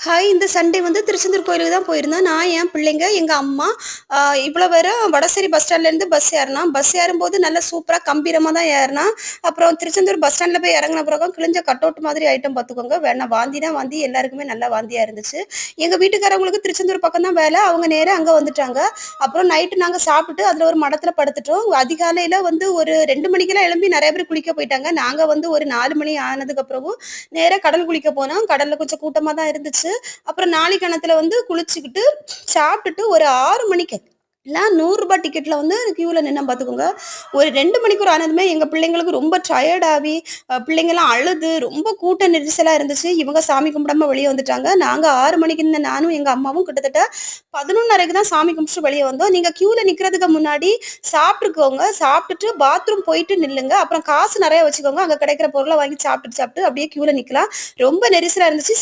Hi! இந்த Sunday வந்து திருச்செந்தூர் கோயிலுக்கு தான் போயிருந்தோம். நான், என் பிள்ளைங்க, எங்க அம்மா. இவ்வளோ பேரும் வடசேரி பஸ் ஸ்டாண்ட்லேருந்து பஸ் ஏறுனோம். பஸ் ஏறும்போது நல்லா சூப்பரா கம்பீரமா தான் ஏறுனோம். அப்புறம் திருச்செந்தூர் பஸ் ஸ்டாண்ட்ல போய் இறங்குன பிறகு கிழிஞ்ச கட்டவுட் மாதிரி ஆயிட்டோம் பார்த்துக்கோங்க. வேணா வாந்தினா வாந்தி, எல்லாருக்குமே நல்லா வாந்தியா இருந்துச்சு. எங்க வீட்டுக்காரவங்களுக்கு திருச்செந்தூர் பக்கம் தான் வேலை. அவங்க நேரா அங்க வந்துட்டாங்க. அப்புறம் நைட்டு நாங்க சாப்பிட்டுட்டு அதில ஒரு மடத்துல படுத்துட்டோம். அதிகாலையில வந்து ஒரு 2 மணிக்கெல்லாம் எழும்பி நெறைய பேர் குளிக்க போயிட்டாங்க. நாங்க வந்து ஒரு 4 மணி ஆனதுக்கு அப்புறமும் நேரா கடல் குளிக்க போனோம். கடல்ல கொஞ்சம் கூட்டமா தான் இருந்துச்சு. அப்புறம் நாழி கிணத்துல வந்து குளிச்சுக்கிட்டு, சாப்பிட்டுட்டு ஒரு 6 மணிக்கு எல்லாம் ரூ. 100 டிக்கெட்ல வந்து கியூல நின்னோம் பார்த்துக்கோங்க. ஒரு 2 மணிக்கூர் ஆனதுமே எங்க பிள்ளைங்களுக்கு ரொம்ப டயர்ட் ஆவி, பிள்ளைங்கலாம் அழுது ரொம்ப கூட்ட நெரிசலா இருந்துச்சு. இவங்க சாமி கும்பிடாம வெளிய வந்துட்டாங்க. நாங்க 6 மணிக்கு நின்ன நானும், எங்க அம்மாவும் கிட்டத்தட்ட 11:30க்கு தான் சாமி கும்பிட்டுட்டு வெளிய வந்தோம். நீங்க கியூல நிக்கிறதுக்கு முன்னாடி சாப்பிட்டுக்கோங்க. சாப்பிட்டுட்டு பாத்ரூம் போயிட்டு நில்லுங்க. அப்புறம் காசு நெறைய வச்சுக்கோங்க. அங்க கிடைக்கிற பொருள வாங்கி சாப்பிட்டுட்டு அப்படியே கியூல நிக்கலாம். ரொம்ப நெரிசலா இருந்துச்சு.